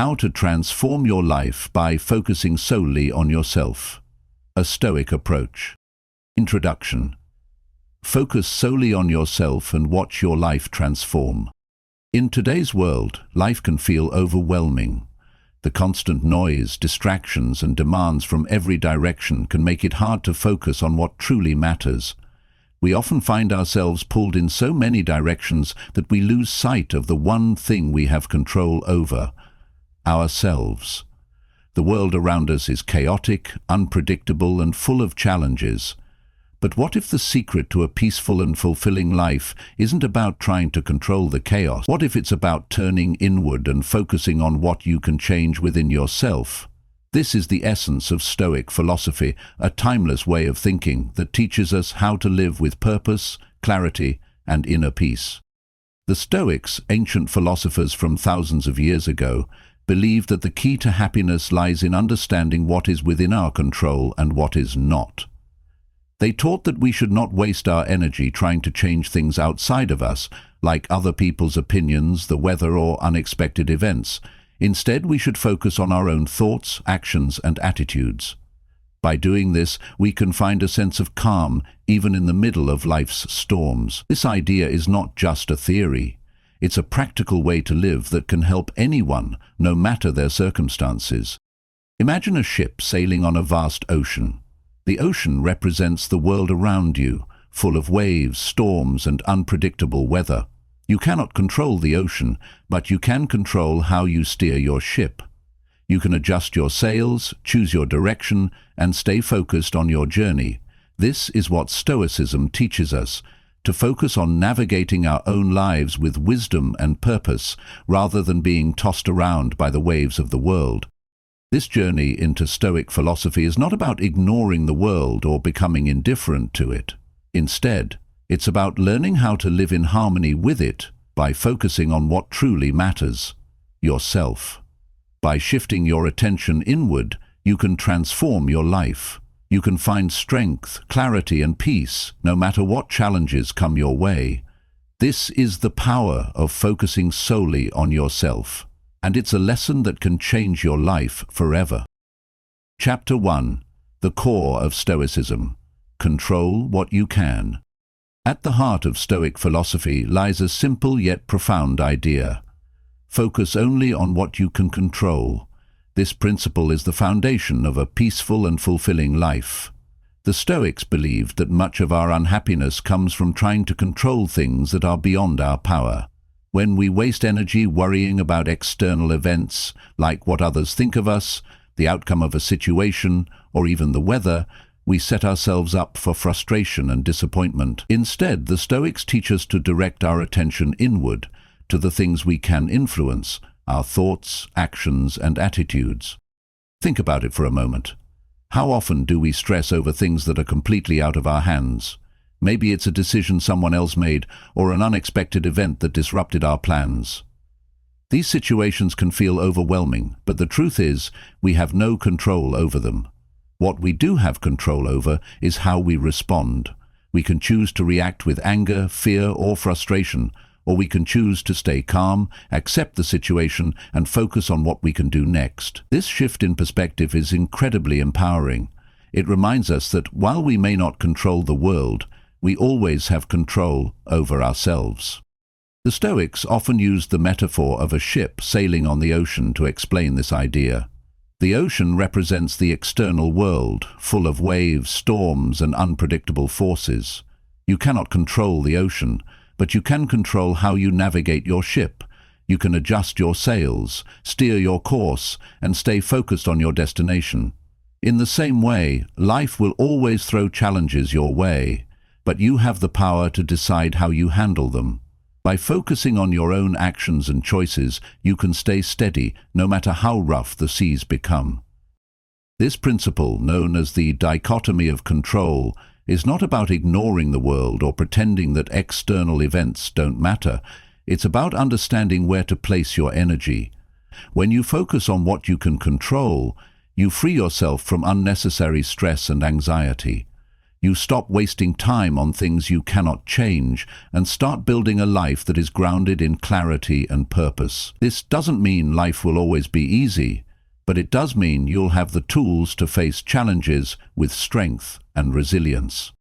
How to transform your life by focusing solely on yourself. A Stoic approach. Introduction. Focus solely on yourself and watch your life transform. In today's world, life can feel overwhelming. The constant noise, distractions, and demands from every direction can make it hard to focus on what truly matters. We often find ourselves pulled in so many directions that we lose sight of the one thing we have control over: ourselves. The world around us is chaotic, unpredictable, and full of challenges. But what if the secret to a peaceful and fulfilling life isn't about trying to control the chaos? What if it's about turning inward and focusing on what you can change within yourself? This is the essence of Stoic philosophy, a timeless way of thinking that teaches us how to live with purpose, clarity, and inner peace. The Stoics, ancient philosophers from thousands of years ago, believed that the key to happiness lies in understanding what is within our control and what is not. They taught that we should not waste our energy trying to change things outside of us, like other people's opinions, the weather, or unexpected events. Instead, we should focus on our own thoughts, actions, and attitudes. By doing this, we can find a sense of calm, even in the middle of life's storms. This idea is not just a theory. It's a practical way to live that can help anyone, no matter their circumstances. Imagine a ship sailing on a vast ocean. The ocean represents the world around you, full of waves, storms, and unpredictable weather. You cannot control the ocean, but you can control how you steer your ship. You can adjust your sails, choose your direction, and stay focused on your journey. This is what Stoicism teaches us: to focus on navigating our own lives with wisdom and purpose, rather than being tossed around by the waves of the world. This journey into Stoic philosophy is not about ignoring the world or becoming indifferent to it. Instead, it's about learning how to live in harmony with it by focusing on what truly matters: yourself. By shifting your attention inward, you can transform your life. You can find strength, clarity, and peace, no matter what challenges come your way. This is the power of focusing solely on yourself, and it's a lesson that can change your life forever. Chapter 1. The Core of Stoicism. Control what you can. At the heart of Stoic philosophy lies a simple yet profound idea: focus only on what you can control. This principle is the foundation of a peaceful and fulfilling life. The Stoics believed that much of our unhappiness comes from trying to control things that are beyond our power. When we waste energy worrying about external events, like what others think of us, the outcome of a situation, or even the weather, we set ourselves up for frustration and disappointment. Instead, the Stoics teach us to direct our attention inward, to the things we can influence: our thoughts, actions, and attitudes. Think about it for a moment. How often do we stress over things that are completely out of our hands? Maybe it's a decision someone else made, or an unexpected event that disrupted our plans. These situations can feel overwhelming, but the truth is, we have no control over them. What we do have control over is how we respond. We can choose to react with anger, fear, or frustration, or we can choose to stay calm, accept the situation, and focus on what we can do next. This shift in perspective is incredibly empowering. It reminds us that while we may not control the world, we always have control over ourselves. The Stoics often used the metaphor of a ship sailing on the ocean to explain this idea. The ocean represents the external world, full of waves, storms, and unpredictable forces. You cannot control the ocean, but you can control how you navigate your ship. You can adjust your sails, steer your course, and stay focused on your destination. In the same way, life will always throw challenges your way, but you have the power to decide how you handle them. By focusing on your own actions and choices, you can stay steady, no matter how rough the seas become. This principle, known as the dichotomy of control, is not about ignoring the world or pretending that external events don't matter. It's about understanding where to place your energy. When you focus on what you can control, you free yourself from unnecessary stress and anxiety. You stop wasting time on things you cannot change and start building a life that is grounded in clarity and purpose. This doesn't mean life will always be easy, but it does mean you'll have the tools to face challenges with strength and resilience.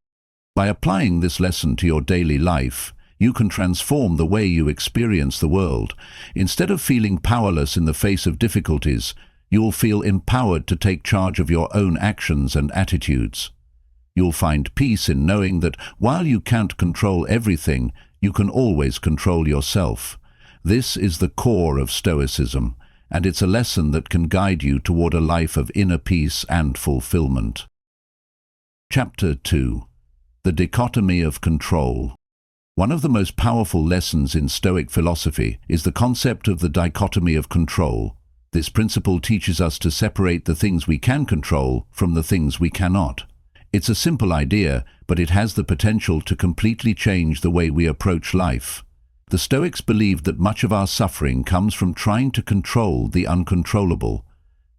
By applying this lesson to your daily life, you can transform the way you experience the world. Instead of feeling powerless in the face of difficulties, you'll feel empowered to take charge of your own actions and attitudes. You'll find peace in knowing that while you can't control everything, you can always control yourself. This is the core of Stoicism, and it's a lesson that can guide you toward a life of inner peace and fulfillment. Chapter 2. The dichotomy of control. One of the most powerful lessons in Stoic philosophy is the concept of the dichotomy of control. This principle teaches us to separate the things we can control from the things we cannot. It's a simple idea, but it has the potential to completely change the way we approach life. The Stoics believed that much of our suffering comes from trying to control the uncontrollable.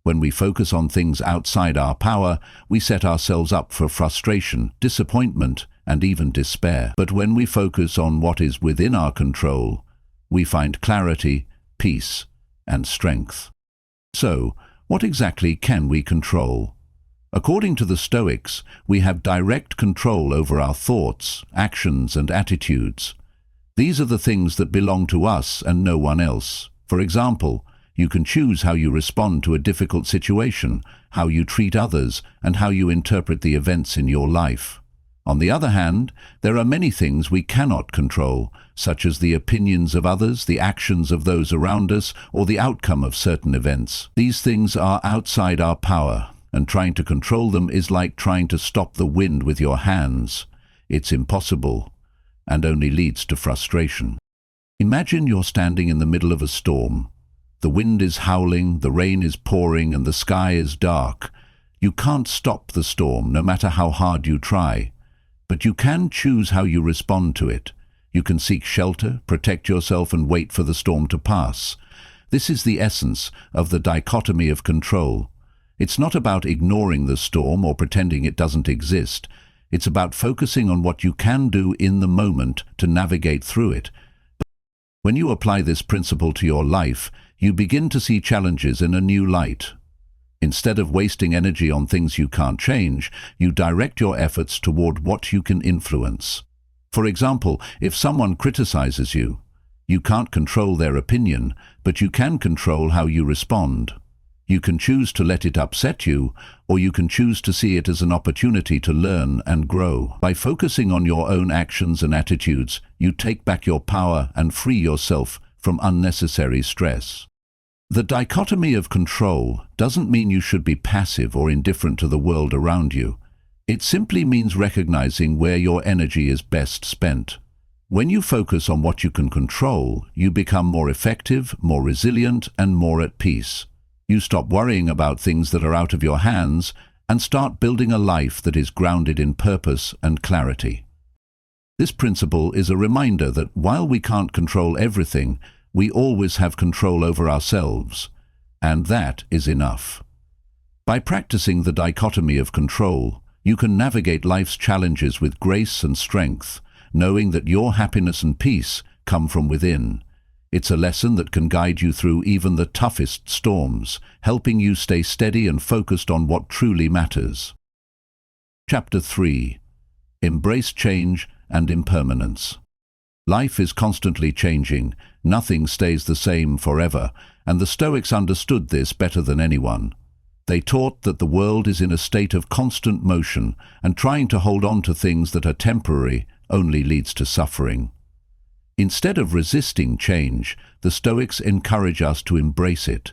When we focus on things outside our power, we set ourselves up for frustration, disappointment, and even despair. But when we focus on what is within our control, we find clarity, peace, and strength. So, what exactly can we control? According to the Stoics, we have direct control over our thoughts, actions, and attitudes. These are the things that belong to us and no one else. For example, you can choose how you respond to a difficult situation, how you treat others, and how you interpret the events in your life. On the other hand, there are many things we cannot control, such as the opinions of others, the actions of those around us, or the outcome of certain events. These things are outside our power, and trying to control them is like trying to stop the wind with your hands. It's impossible, and only leads to frustration. Imagine you're standing in the middle of a storm. The wind is howling, the rain is pouring, and the sky is dark. You can't stop the storm, no matter how hard you try. But you can choose how you respond to it. You can seek shelter, protect yourself, and wait for the storm to pass. This is the essence of the dichotomy of control. It's not about ignoring the storm or pretending it doesn't exist. It's about focusing on what you can do in the moment to navigate through it. When you apply this principle to your life, you begin to see challenges in a new light. Instead of wasting energy on things you can't change, you direct your efforts toward what you can influence. For example, if someone criticizes you, you can't control their opinion, but you can control how you respond. You can choose to let it upset you, or you can choose to see it as an opportunity to learn and grow. By focusing on your own actions and attitudes, you take back your power and free yourself from unnecessary stress. The dichotomy of control doesn't mean you should be passive or indifferent to the world around you. It simply means recognizing where your energy is best spent. When you focus on what you can control, you become more effective, more resilient, and more at peace. You stop worrying about things that are out of your hands and start building a life that is grounded in purpose and clarity. This principle is a reminder that while we can't control everything, we always have control over ourselves, and that is enough. By practicing the dichotomy of control, you can navigate life's challenges with grace and strength, knowing that your happiness and peace come from within. It's a lesson that can guide you through even the toughest storms, helping you stay steady and focused on what truly matters. Chapter 3. Embrace change and impermanence. Life is constantly changing, nothing stays the same forever, and the Stoics understood this better than anyone. They taught that the world is in a state of constant motion, and trying to hold on to things that are temporary only leads to suffering. Instead of resisting change, the Stoics encourage us to embrace it.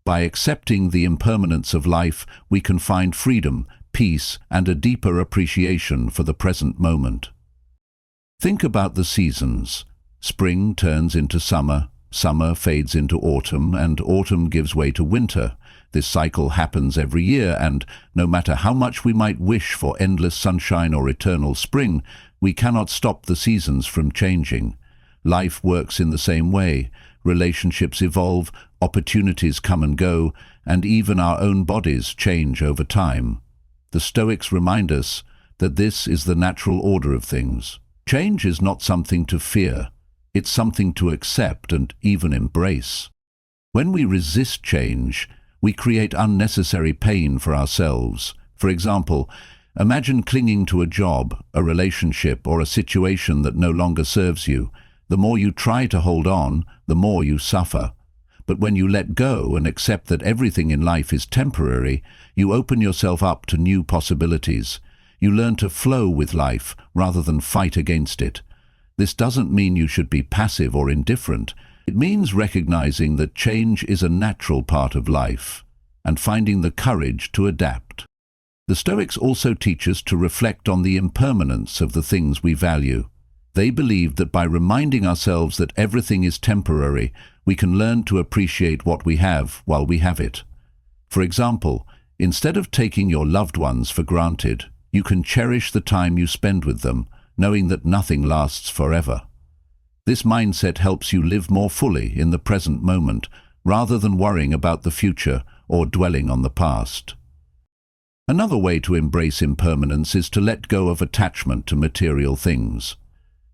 By accepting the impermanence of life, we can find freedom, peace, and a deeper appreciation for the present moment. Think about the seasons. Spring turns into summer, summer fades into autumn, and autumn gives way to winter. This cycle happens every year, and no matter how much we might wish for endless sunshine or eternal spring, we cannot stop the seasons from changing. Life works in the same way. Relationships evolve, opportunities come and go, and even our own bodies change over time. The Stoics remind us, that this is the natural order of things. Change is not something to fear. It's something to accept and even embrace. When we resist change, we create unnecessary pain for ourselves. For example, imagine clinging to a job, a relationship, or a situation that no longer serves you. The more you try to hold on, the more you suffer. But when you let go and accept that everything in life is temporary, you open yourself up to new possibilities. You learn to flow with life rather than fight against it. This doesn't mean you should be passive or indifferent. It means recognizing that change is a natural part of life and finding the courage to adapt. The Stoics also teach us to reflect on the impermanence of the things we value. They believe that by reminding ourselves that everything is temporary, we can learn to appreciate what we have while we have it. For example, instead of taking your loved ones for granted, you can cherish the time you spend with them, knowing that nothing lasts forever. This mindset helps you live more fully in the present moment, rather than worrying about the future or dwelling on the past. Another way to embrace impermanence is to let go of attachment to material things.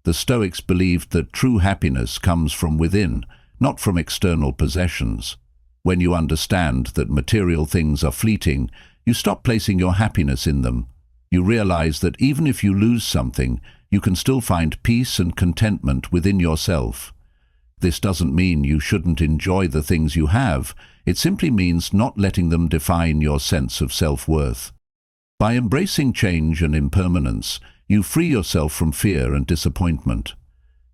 The Stoics believed that true happiness comes from within, not from external possessions. When you understand that material things are fleeting, you stop placing your happiness in them. You realize that even if you lose something, you can still find peace and contentment within yourself. This doesn't mean you shouldn't enjoy the things you have. It simply means not letting them define your sense of self-worth. By embracing change and impermanence, you free yourself from fear and disappointment.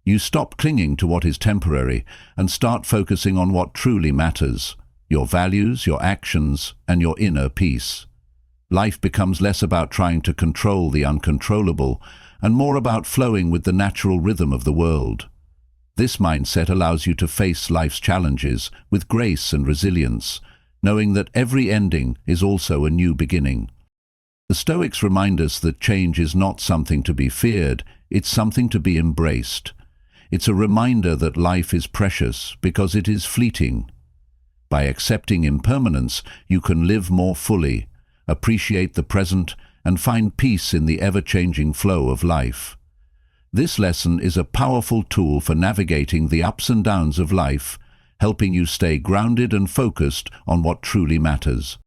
You stop clinging to what is temporary and start focusing on what truly matters: your values, your actions, and your inner peace. Life becomes less about trying to control the uncontrollable and more about flowing with the natural rhythm of the world. This mindset allows you to face life's challenges with grace and resilience, knowing that every ending is also a new beginning. The Stoics remind us that change is not something to be feared, it's something to be embraced. It's a reminder that life is precious because it is fleeting. By accepting impermanence, you can live more fully, appreciate the present, and find peace in the ever-changing flow of life. This lesson is a powerful tool for navigating the ups and downs of life, helping you stay grounded and focused on what truly matters.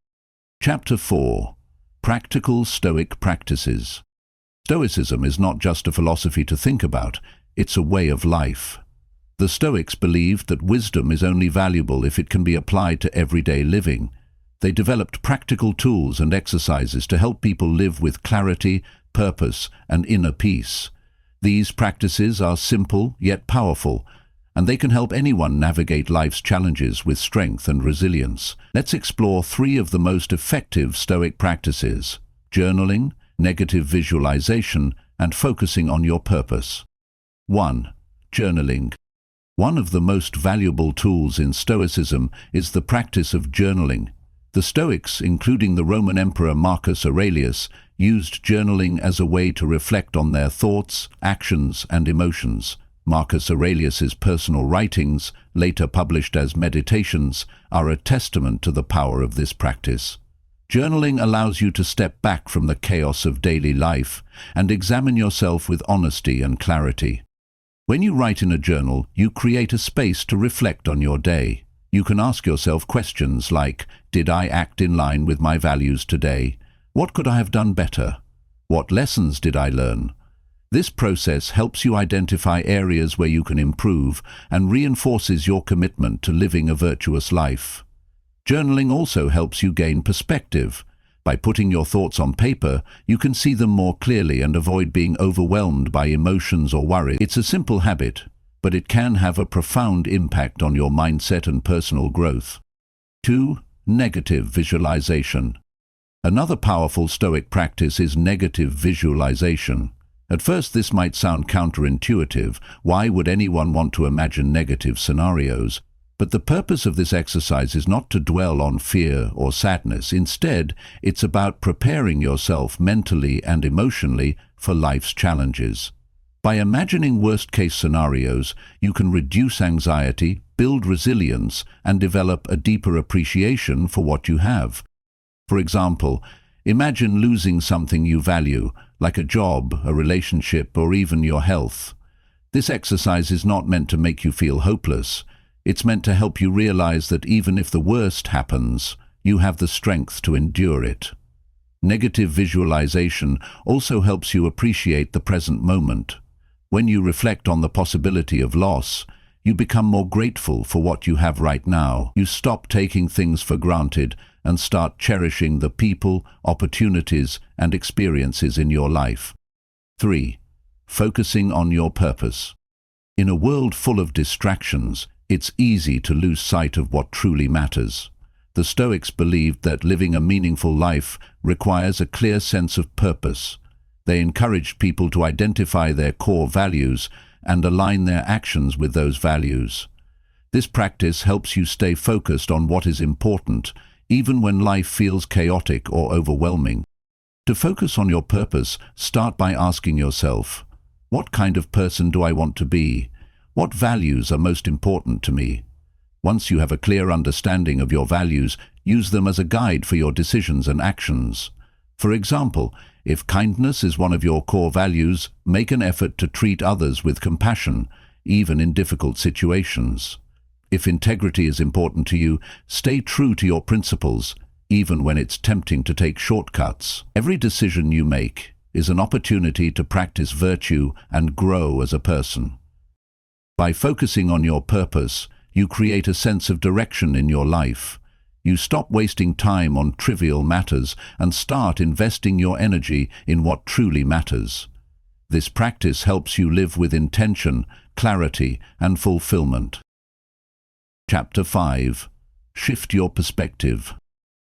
Chapter 4. Practical Stoic Practices. Stoicism is not just a philosophy to think about, it's a way of life. The Stoics believed that wisdom is only valuable if it can be applied to everyday living. They developed practical tools and exercises to help people live with clarity, purpose, and inner peace. These practices are simple yet powerful, and they can help anyone navigate life's challenges with strength and resilience. Let's explore 3 of the most effective Stoic practices: journaling, negative visualization, and focusing on your purpose. 1. Journaling. One of the most valuable tools in Stoicism is the practice of journaling. The Stoics, including the Roman Emperor Marcus Aurelius, used journaling as a way to reflect on their thoughts, actions, and emotions. Marcus Aurelius's personal writings, later published as meditations, are a testament to the power of this practice. Journaling allows you to step back from the chaos of daily life and examine yourself with honesty and clarity. When you write in a journal, you create a space to reflect on your day. You can ask yourself questions like, did I act in line with my values today? What could I have done better? What lessons did I learn? This process helps you identify areas where you can improve and reinforces your commitment to living a virtuous life. Journaling also helps you gain perspective. By putting your thoughts on paper, you can see them more clearly and avoid being overwhelmed by emotions or worries. It's a simple habit, but it can have a profound impact on your mindset and personal growth. 2. Negative visualization. Another powerful Stoic practice is negative visualization. At first, this might sound counterintuitive. Why would anyone want to imagine negative scenarios? But the purpose of this exercise is not to dwell on fear or sadness. Instead, it's about preparing yourself mentally and emotionally for life's challenges. By imagining worst-case scenarios, you can reduce anxiety, build resilience, and develop a deeper appreciation for what you have. For example, Imagine losing something you value, like a job, a relationship, or even your health. This exercise is not meant to make you feel hopeless. It's meant to help you realize that even if the worst happens, you have the strength to endure it. Negative visualization also helps you appreciate the present moment. When you reflect on the possibility of loss, you become more grateful for what you have right now. You stop taking things for granted and start cherishing the people, opportunities, and experiences in your life. 3. Focusing on your purpose. In a world full of distractions, it's easy to lose sight of what truly matters. The Stoics believed that living a meaningful life requires a clear sense of purpose. They encouraged people to identify their core values and align their actions with those values. This practice helps you stay focused on what is important, even when life feels chaotic or overwhelming. To focus on your purpose, start by asking yourself, what kind of person do I want to be? What values are most important to me? Once you have a clear understanding of your values, use them as a guide for your decisions and actions. For example, if kindness is one of your core values, make an effort to treat others with compassion, even in difficult situations. If integrity is important to you, stay true to your principles, even when it's tempting to take shortcuts. Every decision you make is an opportunity to practice virtue and grow as a person. By focusing on your purpose, you create a sense of direction in your life. You stop wasting time on trivial matters and start investing your energy in what truly matters. This practice helps you live with intention, clarity, and fulfillment. Chapter 5. Shift your perspective.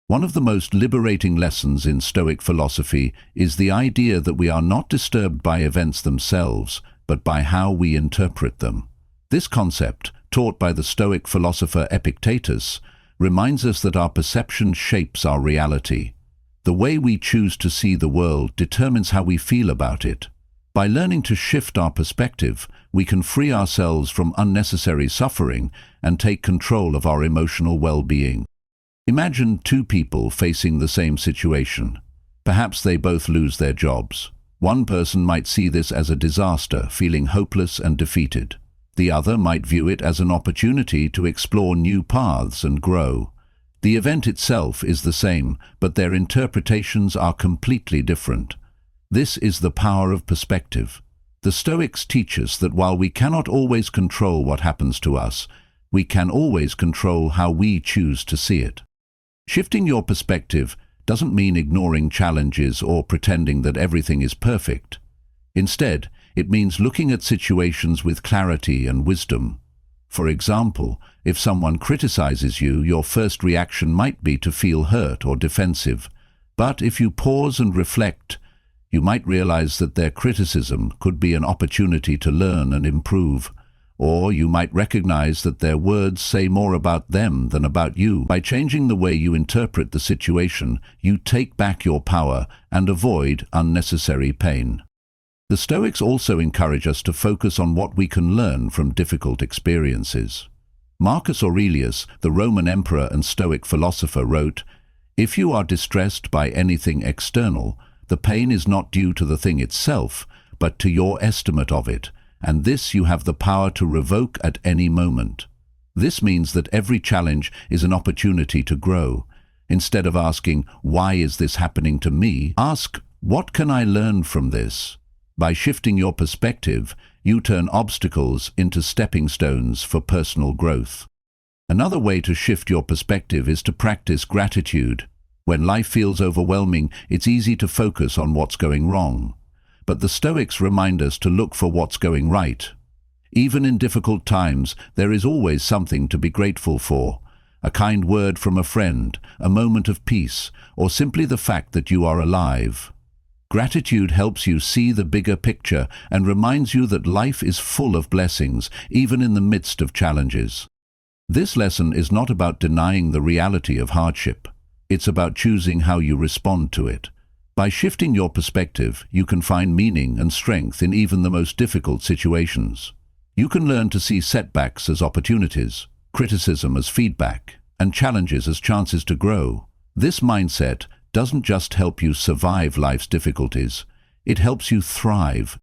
One of the most liberating lessons in Stoic philosophy is the idea that we are not disturbed by events themselves, but by how we interpret them. This concept, taught by the Stoic philosopher Epictetus, reminds us that our perception shapes our reality. The way we choose to see the world determines how we feel about it. By learning to shift our perspective, we can free ourselves from unnecessary suffering and take control of our emotional well-being. Imagine two people facing the same situation. Perhaps they both lose their jobs. One person might see this as a disaster, feeling hopeless and defeated. The other might view it as an opportunity to explore new paths and grow. The event itself is the same, but their interpretations are completely different. This is the power of perspective. The Stoics teach us that while we cannot always control what happens to us, we can always control how we choose to see it. Shifting your perspective doesn't mean ignoring challenges or pretending that everything is perfect. Instead, it means looking at situations with clarity and wisdom. For example, if someone criticizes you, your first reaction might be to feel hurt or defensive. But if you pause and reflect, you might realize that their criticism could be an opportunity to learn and improve. Or you might recognize that their words say more about them than about you. By changing the way you interpret the situation, you take back your power and avoid unnecessary pain. The Stoics also encourage us to focus on what we can learn from difficult experiences. Marcus Aurelius, the Roman emperor and Stoic philosopher, wrote, "If you are distressed by anything external, the pain is not due to the thing itself, but to your estimate of it, and this you have the power to revoke at any moment." This means that every challenge is an opportunity to grow. Instead of asking, "Why is this happening to me?" ask, "What can I learn from this?" By shifting your perspective, you turn obstacles into stepping stones for personal growth. Another way to shift your perspective is to practice gratitude. When life feels overwhelming, it's easy to focus on what's going wrong. But the Stoics remind us to look for what's going right. Even in difficult times, there is always something to be grateful for. A kind word from a friend, a moment of peace, or simply the fact that you are alive. Gratitude helps you see the bigger picture and reminds you that life is full of blessings, even in the midst of challenges. This lesson is not about denying the reality of hardship. It's about choosing how you respond to it. By shifting your perspective, you can find meaning and strength in even the most difficult situations. You can learn to see setbacks as opportunities, criticism as feedback, and challenges as chances to grow. This mindset doesn't just help you survive life's difficulties, it helps you thrive.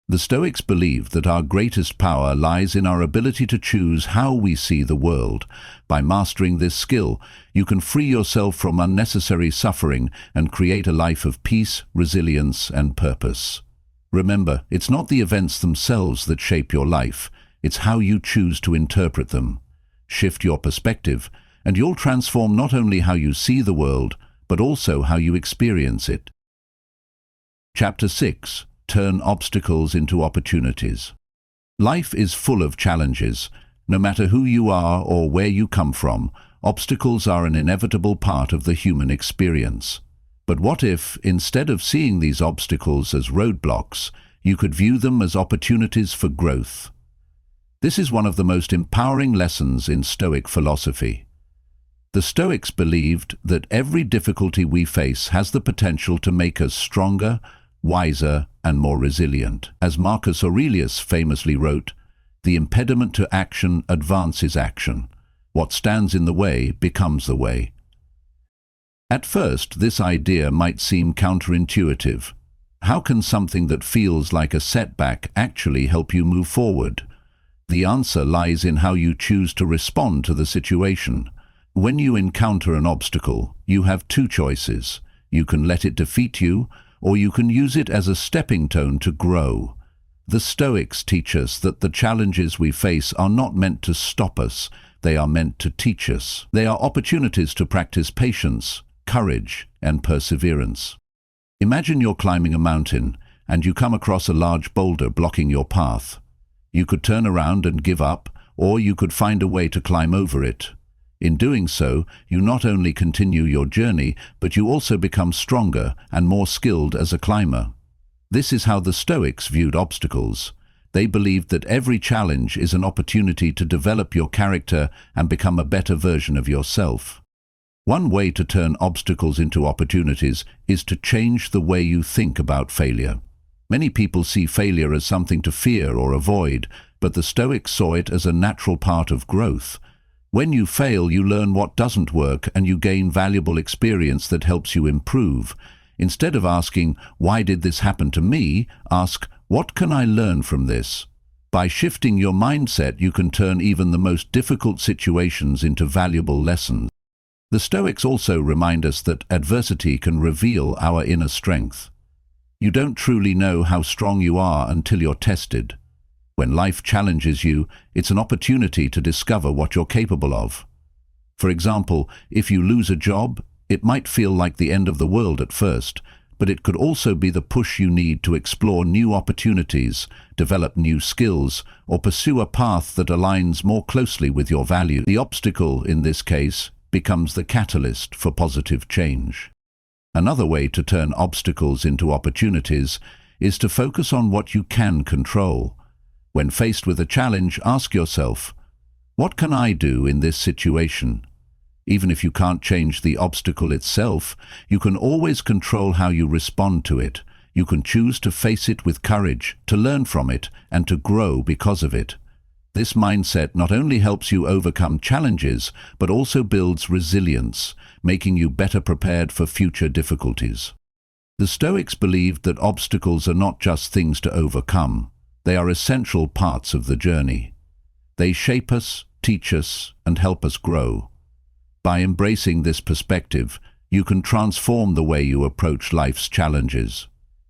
The Stoics believed that our greatest power lies in our ability to choose how we see the world. By mastering this skill, you can free yourself from unnecessary suffering and create a life of peace, resilience, and purpose. Remember, it's not the events themselves that shape your life, it's how you choose to interpret them. Shift your perspective, and you'll transform not only how you see the world, but also how you experience it. Chapter 6. Turn obstacles into opportunities. Life is full of challenges. No matter who you are or where you come from, obstacles are an inevitable part of the human experience. But what if, instead of seeing these obstacles as roadblocks, you could view them as opportunities for growth? This is one of the most empowering lessons in Stoic philosophy. The Stoics believed that every difficulty we face has the potential to make us stronger, wiser, and more resilient. As Marcus Aurelius famously wrote, "The impediment to action advances action. What stands in the way becomes the way." At first, this idea might seem counterintuitive. How can something that feels like a setback actually help you move forward? The answer lies in how you choose to respond to the situation. When you encounter an obstacle, you have two choices. You can let it defeat you, or you can use it as a stepping stone to grow. The Stoics teach us that the challenges we face are not meant to stop us, they are meant to teach us. They are opportunities to practice patience, courage, and perseverance. Imagine you're climbing a mountain, and you come across a large boulder blocking your path. You could turn around and give up, or you could find a way to climb over it. In doing so, you not only continue your journey, but you also become stronger and more skilled as a climber. This is how the Stoics viewed obstacles. They believed that every challenge is an opportunity to develop your character and become a better version of yourself. One way to turn obstacles into opportunities is to change the way you think about failure. Many people see failure as something to fear or avoid, but the Stoics saw it as a natural part of growth. When you fail, you learn what doesn't work and you gain valuable experience that helps you improve. Instead of asking, "Why did this happen to me?" ask, "What can I learn from this?" By shifting your mindset, you can turn even the most difficult situations into valuable lessons. The Stoics also remind us that adversity can reveal our inner strength. You don't truly know how strong you are until you're tested. When life challenges you, it's an opportunity to discover what you're capable of. For example, if you lose a job, it might feel like the end of the world at first, but it could also be the push you need to explore new opportunities, develop new skills, or pursue a path that aligns more closely with your values. The obstacle, in this case, becomes the catalyst for positive change. Another way to turn obstacles into opportunities is to focus on what you can control. When faced with a challenge, ask yourself, "What can I do in this situation?" Even if you can't change the obstacle itself, you can always control how you respond to it. You can choose to face it with courage, to learn from it, and to grow because of it. This mindset not only helps you overcome challenges, but also builds resilience, making you better prepared for future difficulties. The Stoics believed that obstacles are not just things to overcome. They are essential parts of the journey. They shape us, teach us, and help us grow. By embracing this perspective, you can transform the way you approach life's challenges.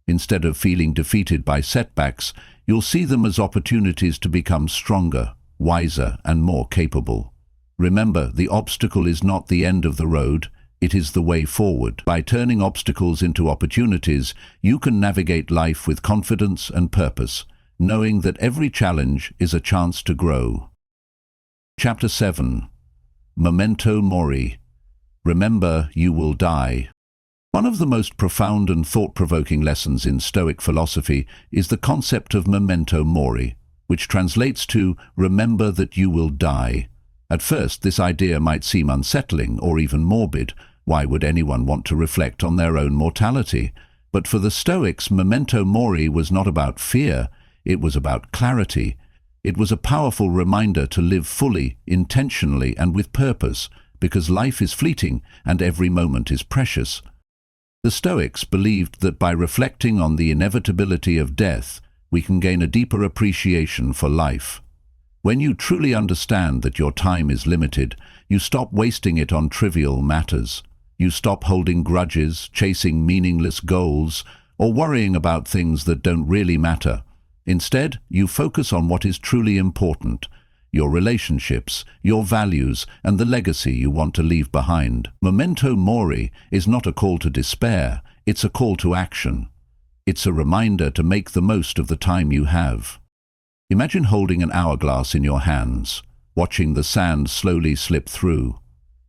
Instead of feeling defeated by setbacks, you'll see them as opportunities to become stronger, wiser, and more capable. Remember, the obstacle is not the end of the road, it is the way forward. By turning obstacles into opportunities, you can navigate life with confidence and purpose, knowing that every challenge is a chance to grow. Chapter 7. Memento mori. Remember, you will die. One of the most profound and thought-provoking lessons in Stoic philosophy is the concept of memento mori, which translates to remember that you will die. At first, this idea might seem unsettling or even morbid. Why would anyone want to reflect on their own mortality? But for the Stoics, memento mori was not about fear. It was about clarity. It was a powerful reminder to live fully, intentionally, and with purpose, because life is fleeting and every moment is precious. The Stoics believed that by reflecting on the inevitability of death, we can gain a deeper appreciation for life. When you truly understand that your time is limited, you stop wasting it on trivial matters. You stop holding grudges, chasing meaningless goals, or worrying about things that don't really matter. Instead, you focus on what is truly important: your relationships, your values, and the legacy you want to leave behind. Memento mori is not a call to despair, it's a call to action. It's a reminder to make the most of the time you have. Imagine holding an hourglass in your hands, watching the sand slowly slip through.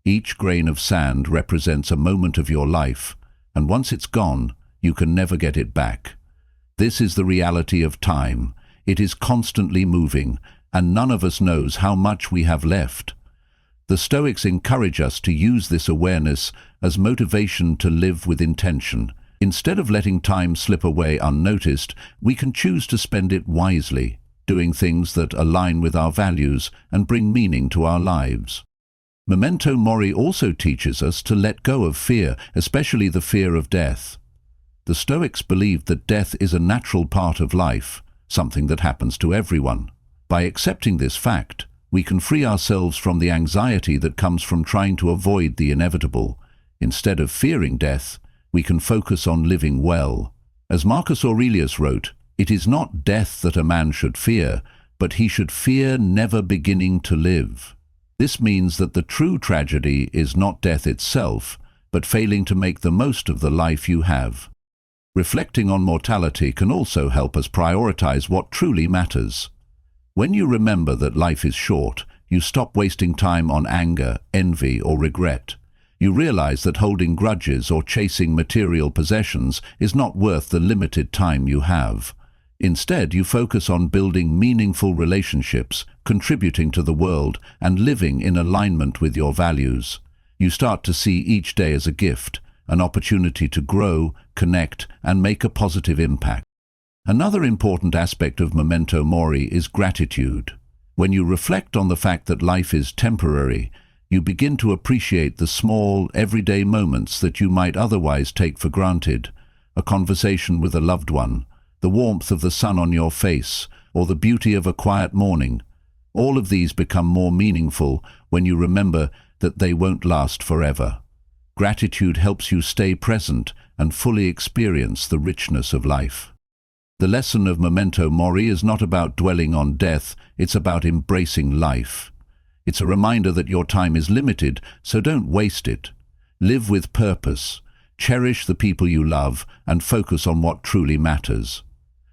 Each grain of sand represents a moment of your life, and once it's gone, you can never get it back. This is the reality of time. It is constantly moving, and none of us knows how much we have left. The Stoics encourage us to use this awareness as motivation to live with intention. Instead of letting time slip away unnoticed, we can choose to spend it wisely, doing things that align with our values and bring meaning to our lives. Memento mori also teaches us to let go of fear, especially the fear of death. The Stoics believed that death is a natural part of life, something that happens to everyone. By accepting this fact, we can free ourselves from the anxiety that comes from trying to avoid the inevitable. Instead of fearing death, we can focus on living well. As Marcus Aurelius wrote, "It is not death that a man should fear, but he should fear never beginning to live." This means that the true tragedy is not death itself, but failing to make the most of the life you have. Reflecting on mortality can also help us prioritize what truly matters. When you remember that life is short, you stop wasting time on anger, envy, or regret. You realize that holding grudges or chasing material possessions is not worth the limited time you have. Instead, you focus on building meaningful relationships, contributing to the world, and living in alignment with your values. You start to see each day as a gift, an opportunity to grow, connect, and make a positive impact. Another important aspect of memento mori is gratitude. When you reflect on the fact that life is temporary, you begin to appreciate the small, everyday moments that you might otherwise take for granted. A conversation with a loved one, the warmth of the sun on your face, or the beauty of a quiet morning. All of these become more meaningful when you remember that they won't last forever. Gratitude helps you stay present and fully experience the richness of life. The lesson of memento mori is not about dwelling on death, it's about embracing life. It's a reminder that your time is limited, so don't waste it. Live with purpose, cherish the people you love, and focus on what truly matters.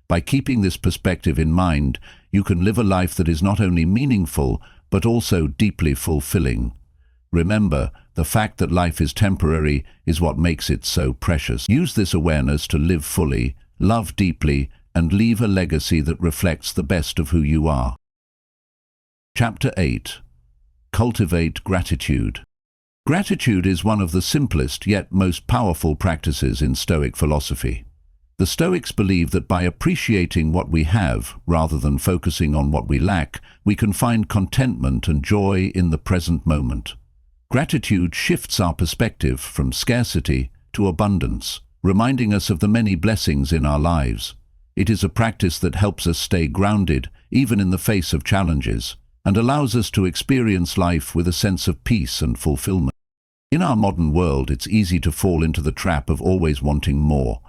By keeping this perspective in mind, you can live a life that is not only meaningful, but also deeply fulfilling. Remember, the fact that life is temporary is what makes it so precious. Use this awareness to live fully, love deeply, and leave a legacy that reflects the best of who you are. Chapter 8. Cultivate gratitude. Gratitude is one of the simplest yet most powerful practices in Stoic philosophy. The Stoics believe that by appreciating what we have, rather than focusing on what we lack, we can find contentment and joy in the present moment. Gratitude shifts our perspective from scarcity to abundance, reminding us of the many blessings in our lives. It is a practice that helps us stay grounded, even in the face of challenges, and allows us to experience life with a sense of peace and fulfillment. In our modern world, it's easy to fall into the trap of always wanting more.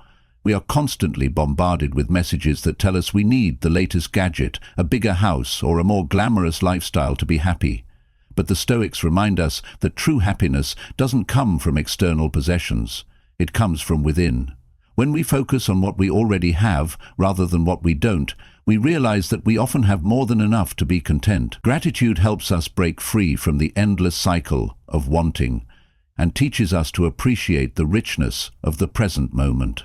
We are constantly bombarded with messages that tell us we need the latest gadget, a bigger house, or a more glamorous lifestyle to be happy. But the Stoics remind us that true happiness doesn't come from external possessions. It comes from within. When we focus on what we already have rather than what we don't, we realize that we often have more than enough to be content. Gratitude helps us break free from the endless cycle of wanting and teaches us to appreciate the richness of the present moment.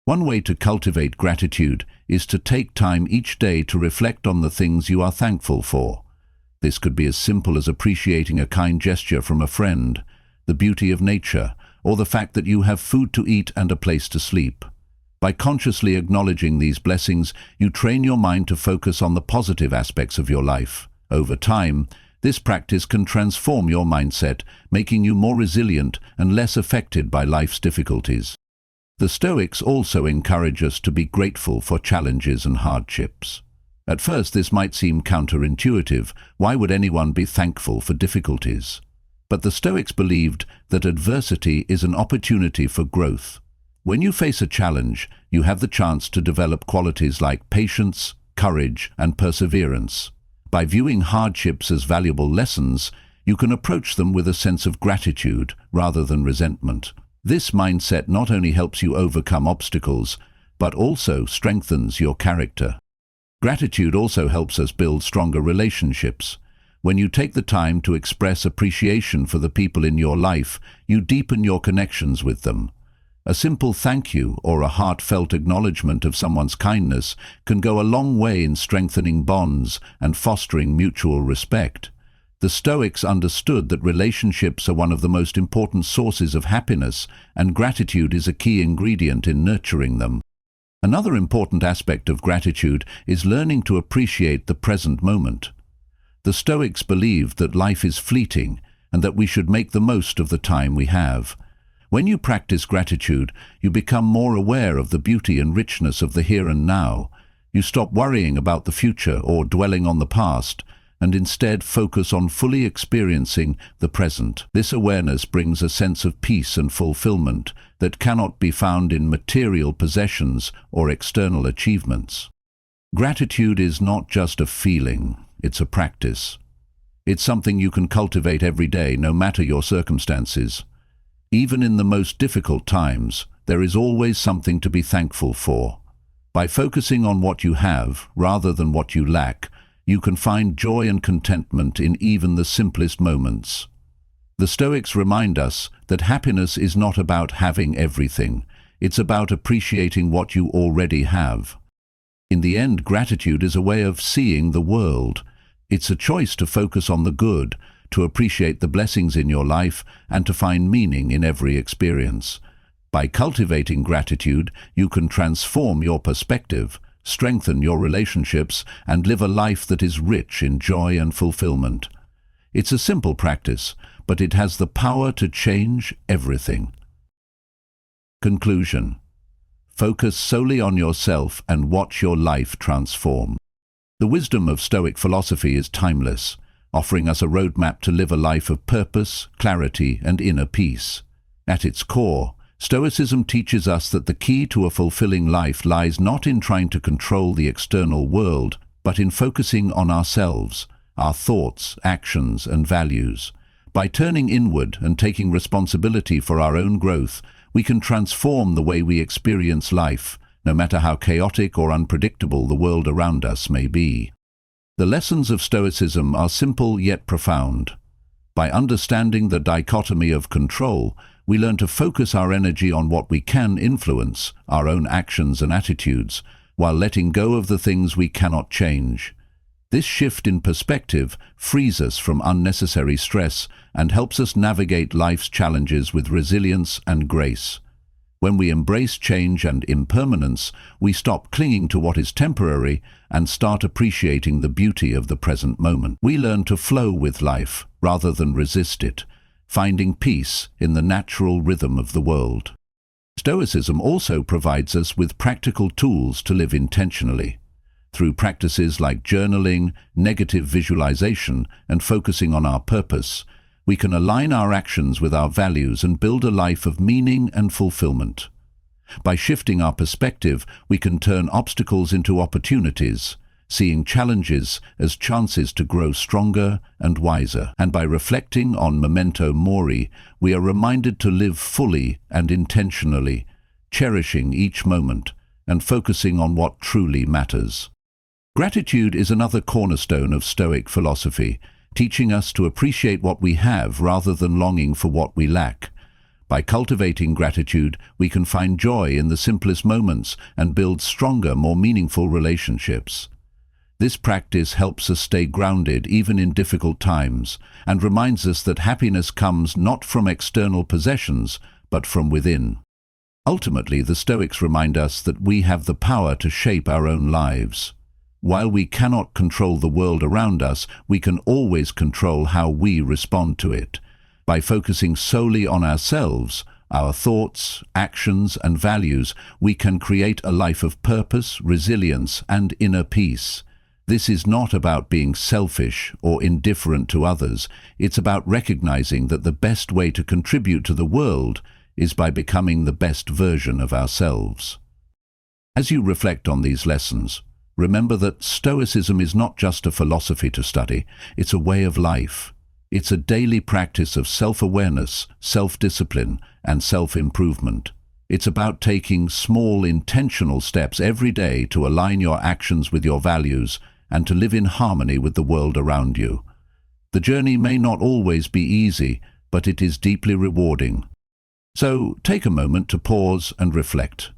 One way to cultivate gratitude is to take time each day to reflect on the things you are thankful for. This could be as simple as appreciating a kind gesture from a friend, the beauty of nature, or the fact that you have food to eat and a place to sleep. By consciously acknowledging these blessings, you train your mind to focus on the positive aspects of your life. Over time, this practice can transform your mindset, making you more resilient and less affected by life's difficulties. The Stoics also encourage us to be grateful for challenges and hardships. At first, this might seem counterintuitive. Why would anyone be thankful for difficulties? But the Stoics believed that adversity is an opportunity for growth. When you face a challenge, you have the chance to develop qualities like patience, courage, and perseverance. By viewing hardships as valuable lessons, you can approach them with a sense of gratitude rather than resentment. This mindset not only helps you overcome obstacles, but also strengthens your character. Gratitude also helps us build stronger relationships. When you take the time to express appreciation for the people in your life, you deepen your connections with them. A simple thank you or a heartfelt acknowledgement of someone's kindness can go a long way in strengthening bonds and fostering mutual respect. The Stoics understood that relationships are one of the most important sources of happiness, and gratitude is a key ingredient in nurturing them. Another important aspect of gratitude is learning to appreciate the present moment. The Stoics believed that life is fleeting and that we should make the most of the time we have. When you practice gratitude, you become more aware of the beauty and richness of the here and now. You stop worrying about the future or dwelling on the past, and instead focus on fully experiencing the present. This awareness brings a sense of peace and fulfillment that cannot be found in material possessions or external achievements. Gratitude is not just a feeling, it's a practice. It's something you can cultivate every day, no matter your circumstances. Even in the most difficult times, there is always something to be thankful for. By focusing on what you have, rather than what you lack, you can find joy and contentment in even the simplest moments. The Stoics remind us that happiness is not about having everything. It's about appreciating what you already have. In the end, gratitude is a way of seeing the world. It's a choice to focus on the good, to appreciate the blessings in your life, and to find meaning in every experience. By cultivating gratitude, you can transform your perspective, strengthen your relationships, and live a life that is rich in joy and fulfillment. It's a simple practice, but it has the power to change everything. Conclusion. Focus solely on yourself and watch your life transform. The wisdom of Stoic philosophy is timeless, offering us a roadmap to live a life of purpose, clarity, and inner peace. At its core, Stoicism teaches us that the key to a fulfilling life lies not in trying to control the external world, but in focusing on ourselves, our thoughts, actions, and values. By turning inward and taking responsibility for our own growth, we can transform the way we experience life, no matter how chaotic or unpredictable the world around us may be. The lessons of Stoicism are simple yet profound. By understanding the dichotomy of control, we learn to focus our energy on what we can influence, our own actions and attitudes, while letting go of the things we cannot change. This shift in perspective frees us from unnecessary stress and helps us navigate life's challenges with resilience and grace. When we embrace change and impermanence, we stop clinging to what is temporary and start appreciating the beauty of the present moment. We learn to flow with life rather than resist it, finding peace in the natural rhythm of the world. Stoicism also provides us with practical tools to live intentionally. Through practices like journaling, negative visualization, and focusing on our purpose, we can align our actions with our values and build a life of meaning and fulfillment. By shifting our perspective, we can turn obstacles into opportunities, seeing challenges as chances to grow stronger and wiser. And by reflecting on memento mori, we are reminded to live fully and intentionally, cherishing each moment and focusing on what truly matters. Gratitude is another cornerstone of Stoic philosophy, teaching us to appreciate what we have rather than longing for what we lack. By cultivating gratitude, we can find joy in the simplest moments and build stronger, more meaningful relationships. This practice helps us stay grounded even in difficult times and reminds us that happiness comes not from external possessions, but from within. Ultimately, the Stoics remind us that we have the power to shape our own lives. While we cannot control the world around us, we can always control how we respond to it. By focusing solely on ourselves, our thoughts, actions, and values, we can create a life of purpose, resilience, and inner peace. This is not about being selfish or indifferent to others. It's about recognizing that the best way to contribute to the world is by becoming the best version of ourselves. As you reflect on these lessons, remember that Stoicism is not just a philosophy to study, it's a way of life. It's a daily practice of self-awareness, self-discipline, and self-improvement. It's about taking small, intentional steps every day to align your actions with your values and to live in harmony with the world around you. The journey may not always be easy, but it is deeply rewarding. So take a moment to pause and reflect.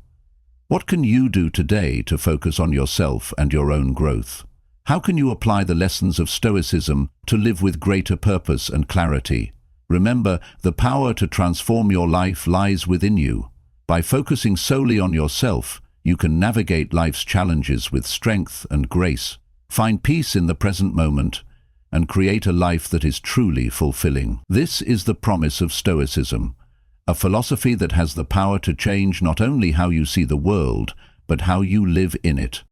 What can you do today to focus on yourself and your own growth? How can you apply the lessons of Stoicism to live with greater purpose and clarity? Remember, the power to transform your life lies within you. By focusing solely on yourself, you can navigate life's challenges with strength and grace, find peace in the present moment, and create a life that is truly fulfilling. This is the promise of Stoicism, a philosophy that has the power to change not only how you see the world, but how you live in it.